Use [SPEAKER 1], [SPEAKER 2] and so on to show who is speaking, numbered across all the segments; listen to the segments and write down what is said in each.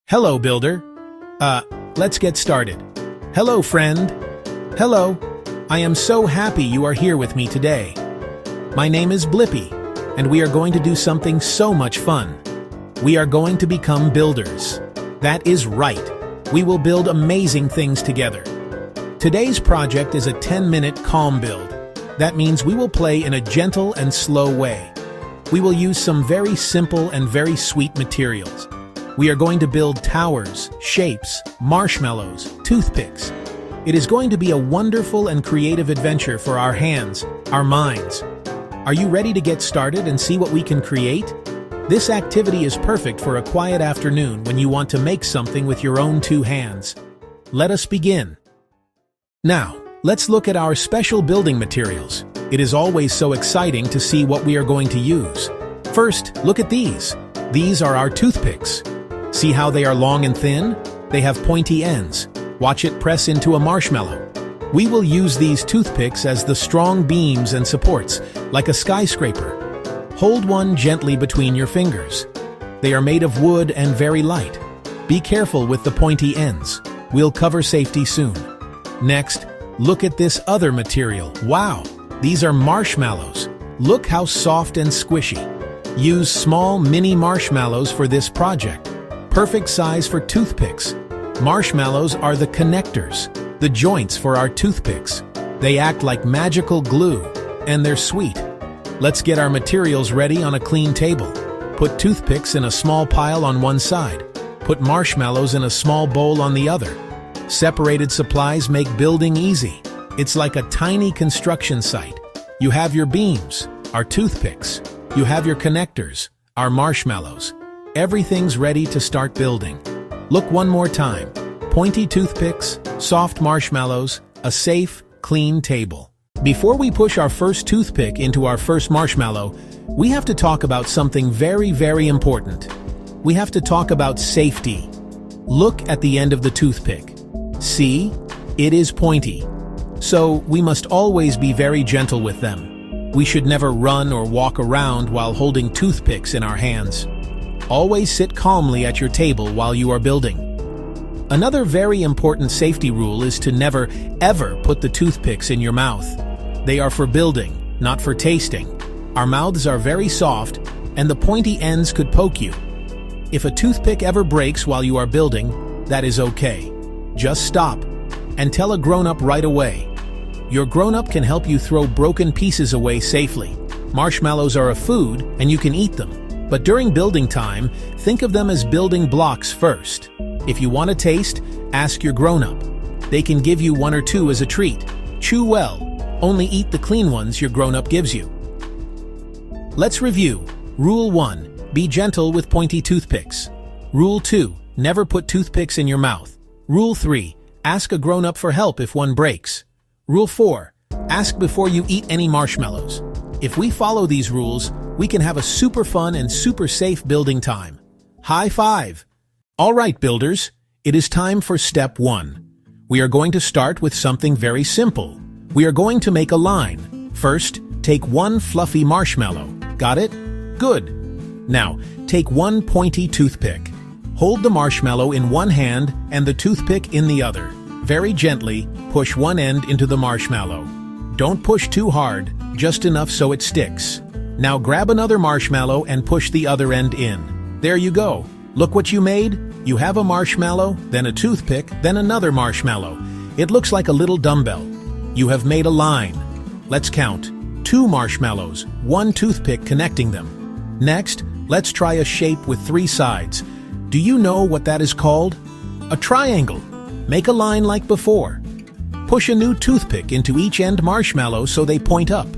[SPEAKER 1] Hello, builder. Let's get started. Hello, friend. Hello. I am so happy you are here with me today. My name is Blippi, and we are going to do something so much fun. We are going to become builders. That is right. We will build amazing things together. Today's project is a 10-minute calm build. That means we will play in a gentle and slow way. We will use some very simple and very sweet materials. We are going to build towers, shapes, marshmallows, toothpicks. It is going to be a wonderful and creative adventure for our hands, our minds. Are you ready to get started and see what we can create? This activity is perfect for a quiet afternoon when you want to make something with your own two hands. Let us begin. Now, let's look at our special building materials. It is always so exciting to see what we are going to use. First, look at these. These are our toothpicks. See how they are long and thin? They have pointy ends. Watch it press into a marshmallow. We will use these toothpicks as the strong beams and supports, like a skyscraper. Hold one gently between your fingers. They are made of wood and very light. Be careful with the pointy ends. We'll cover safety soon. Next, look at this other material. Wow! These are marshmallows. Look how soft and squishy. Use small mini marshmallows for this project. Perfect size for toothpicks. Marshmallows are the connectors, the joints for our toothpicks. They act like magical glue, and they're sweet. Let's get our materials ready on a clean table. Put toothpicks in a small pile on one side. Put marshmallows in a small bowl on the other. Separated supplies make building easy. It's like a tiny construction site. You have your beams, our toothpicks. You have your connectors, our marshmallows. Everything's ready to start building. Look one more time. Pointy toothpicks, soft marshmallows, a safe, clean table. Before we push our first toothpick into our first marshmallow, we have to talk about something very, very important. We have to talk about safety. Look at the end of the toothpick. See? It is pointy. So we must always be very gentle with them. We should never run or walk around while holding toothpicks in our hands. Always sit calmly at your table while you are building. Another very important safety rule is to never, ever put the toothpicks in your mouth. They are for building, not for tasting. Our mouths are very soft, and the pointy ends could poke you. If a toothpick ever breaks while you are building, that is okay. Just stop and tell a grown-up right away. Your grown-up can help you throw broken pieces away safely. Marshmallows are a food, and you can eat them. But during building time, think of them as building blocks first. If you want a taste, ask your grown-up. They can give you one or two as a treat. Chew well. Only eat the clean ones your grown-up gives you. Let's review. Rule 1. Be gentle with pointy toothpicks. Rule 2. Never put toothpicks in your mouth. Rule 3. Ask a grown-up for help if one breaks. Rule 4. Ask before you eat any marshmallows. If we follow these rules, we can have a super fun and super safe building time. High five! All right, builders, it is time for step 1. We are going to start with something very simple. We are going to make a line. First, take one fluffy marshmallow. Got it? Good. Now, take one pointy toothpick. Hold the marshmallow in one hand and the toothpick in the other. Very gently, push one end into the marshmallow. Don't push too hard, just enough so it sticks. Now grab another marshmallow and push the other end in. There you go. Look what you made. You have a marshmallow, then a toothpick, then another marshmallow. It looks like a little dumbbell. You have made a line. Let's count. 2 marshmallows, 1 toothpick connecting them. Next, let's try a shape with 3 sides. Do you know what that is called? A triangle. Make a line like before. Push a new toothpick into each end marshmallow so they point up.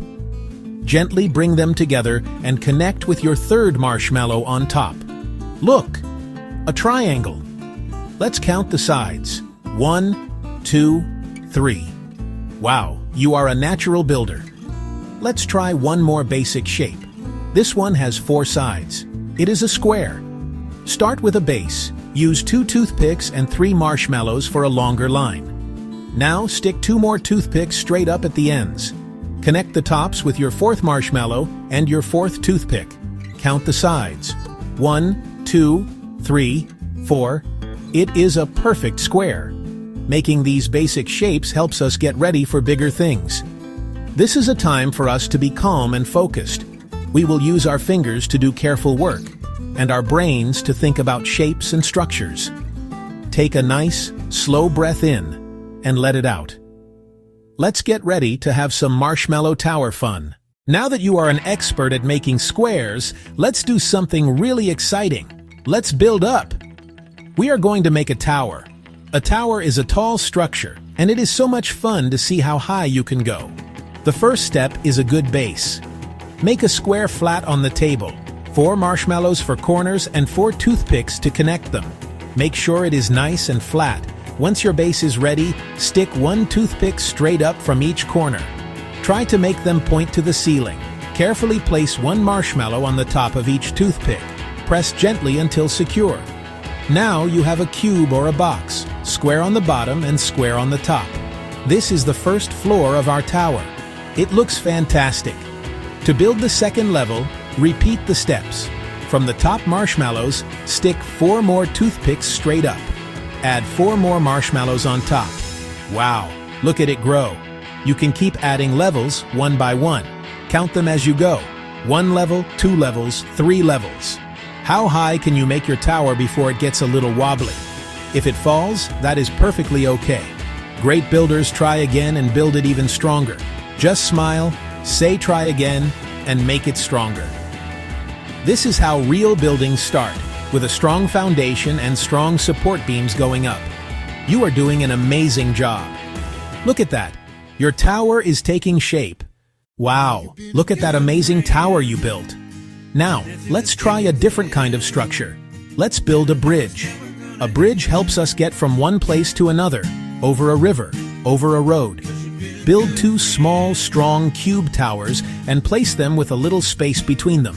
[SPEAKER 1] Gently bring them together and connect with your third marshmallow on top. Look! A triangle. Let's count the sides. 1, 2, 3. Wow, you are a natural builder. Let's try one more basic shape. This one has 4 sides. It is a square. Start with a base. Use 2 toothpicks and 3 marshmallows for a longer line. Now stick 2 more toothpicks straight up at the ends. Connect the tops with your 4th marshmallow and your 4th toothpick. Count the sides. 1, 2, 3, 4, It is a perfect square. Making these basic shapes helps us get ready for bigger things. This is a time for us to be calm and focused. We will use our fingers to do careful work, and our brains to think about shapes and structures. Take a nice, slow breath in, and let it out. Let's get ready to have some marshmallow tower fun. Now that you are an expert at making squares, let's do something really exciting. Let's build up. We are going to make a tower. A tower is a tall structure, and it is so much fun to see how high you can go. The first step is a good base. Make a square flat on the table, 4 marshmallows for corners and 4 toothpicks to connect them. Make sure it is nice and flat. Once your base is ready, stick 1 toothpick straight up from each corner. Try to make them point to the ceiling. Carefully place 1 marshmallow on the top of each toothpick. Press gently until secure. Now you have a cube or a box, square on the bottom and square on the top. This is the first floor of our tower. It looks fantastic. To build the second level, repeat the steps. From the top marshmallows, stick 4 more toothpicks straight up. Add 4 more marshmallows on top. Wow, look at it grow. You can keep adding levels one by one. Count them as you go. 1 level, 2 levels, 3 levels. How high can you make your tower before it gets a little wobbly? If it falls, that is perfectly okay. Great builders try again and build it even stronger. Just smile, say try again, and make it stronger. This is how real buildings start, with a strong foundation and strong support beams going up. You are doing an amazing job. Look at that. Your tower is taking shape. Wow, look at that amazing tower you built. Now, let's try a different kind of structure. Let's build a bridge. A bridge helps us get from one place to another, over a river, over a road. Build 2 small, strong cube towers and place them with a little space between them.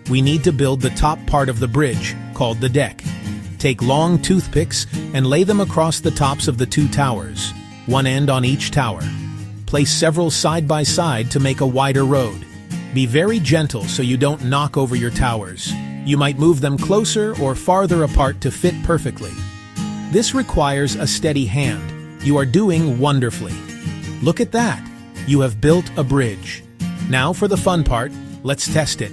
[SPEAKER 1] We need to build the top part of the bridge, called the deck. Take long toothpicks and lay them across the tops of the 2 towers, one end on each tower. Place several side by side to make a wider road. Be very gentle so you don't knock over your towers. You might move them closer or farther apart to fit perfectly. This requires a steady hand. You are doing wonderfully. Look at that! You have built a bridge. Now for the fun part, let's test it.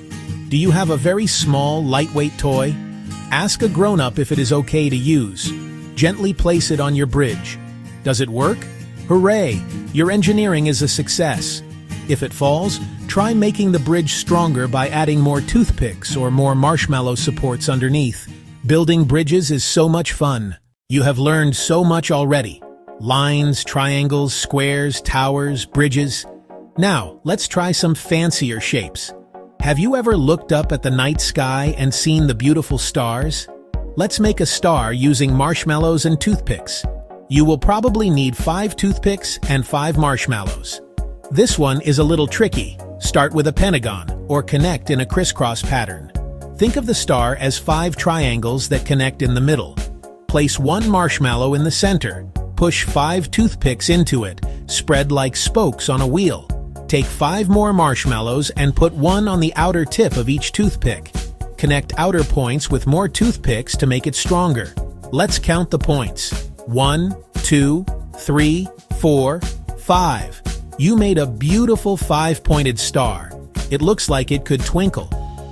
[SPEAKER 1] Do you have a very small, lightweight toy? Ask a grown-up if it is okay to use. Gently place it on your bridge. Does it work? Hooray! Your engineering is a success. If it falls, try making the bridge stronger by adding more toothpicks or more marshmallow supports underneath. Building bridges is so much fun. You have learned so much already. Lines, triangles, squares, towers, bridges. Now, let's try some fancier shapes. Have you ever looked up at the night sky and seen the beautiful stars? Let's make a star using marshmallows and toothpicks. You will probably need 5 toothpicks and 5 marshmallows. This one is a little tricky. Start with a pentagon, or connect in a crisscross pattern. Think of the star as 5 triangles that connect in the middle. Place 1 marshmallow in the center. Push 5 toothpicks into it, spread like spokes on a wheel. Take 5 more marshmallows and put 1 on the outer tip of each toothpick. Connect outer points with more toothpicks to make it stronger. Let's count the points. 1, 2, 3, 4, 5. You made a beautiful 5-pointed star. It looks like it could twinkle.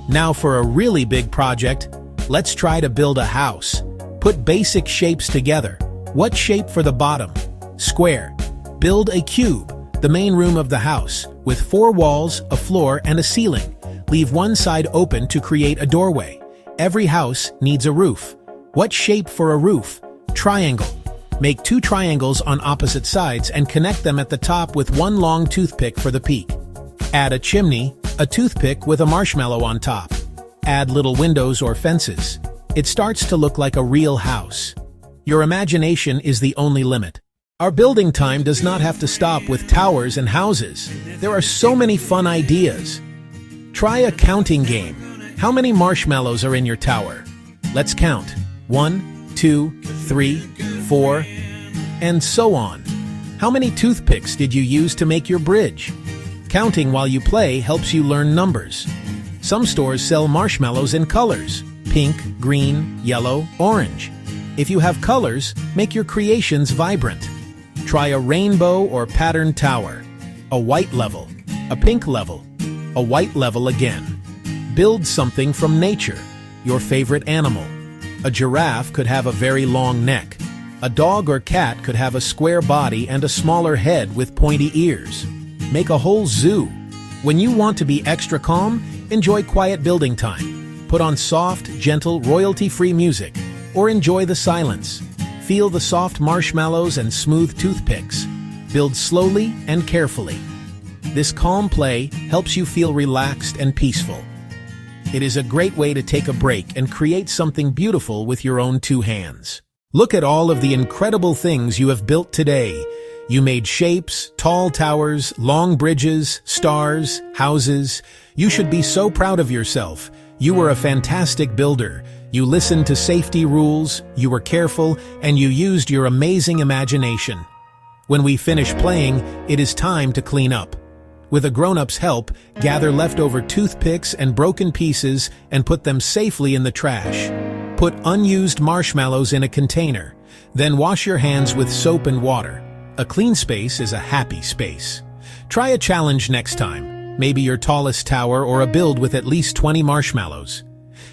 [SPEAKER 1] Now for a really big project, let's try to build a house. Put basic shapes together. What shape for the bottom? Square. Build a cube, the main room of the house, with 4 walls, a floor, and a ceiling. Leave one side open to create a doorway. Every house needs a roof. What shape for a roof? Triangle. Make 2 triangles on opposite sides and connect them at the top with 1 long toothpick for the peak. Add a chimney, a toothpick with a marshmallow on top. Add little windows or fences. It starts to look like a real house. Your imagination is the only limit. Our building time does not have to stop with towers and houses. There are so many fun ideas. Try a counting game. How many marshmallows are in your tower? Let's count. 1, 2, 3, 4, and so on. How many toothpicks did you use to make your bridge? Counting while you play helps you learn numbers. Some stores sell marshmallows in colors: pink, green, yellow, orange. If you have colors, make your creations vibrant. Try a rainbow or patterned tower, a white level, a pink level, a white level again. Build something from nature, your favorite animal. A giraffe could have a very long neck. A dog or cat could have a square body and a smaller head with pointy ears. Make a whole zoo. When you want to be extra calm, enjoy quiet building time. Put on soft, gentle, royalty-free music, or enjoy the silence. Feel the soft marshmallows and smooth toothpicks. Build slowly and carefully. This calm play helps you feel relaxed and peaceful. It is a great way to take a break and create something beautiful with your own two hands. Look at all of the incredible things you have built today. You made shapes, tall towers, long bridges, stars, houses. You should be so proud of yourself. You were a fantastic builder. You listened to safety rules, you were careful, and you used your amazing imagination. When we finish playing, it is time to clean up. With a grown-up's help, gather leftover toothpicks and broken pieces and put them safely in the trash. Put unused marshmallows in a container. Then wash your hands with soap and water. A clean space is a happy space. Try a challenge next time. Maybe your tallest tower or a build with at least 20 marshmallows.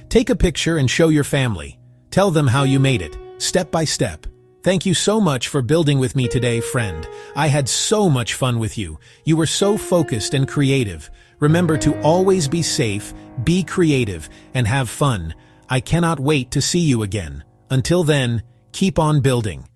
[SPEAKER 1] Take a picture and show your family. Tell them how you made it, step by step. Thank you so much for building with me today, friend. I had so much fun with you. You were so focused and creative. Remember to always be safe, be creative, and have fun. I cannot wait to see you again. Until then, keep on building.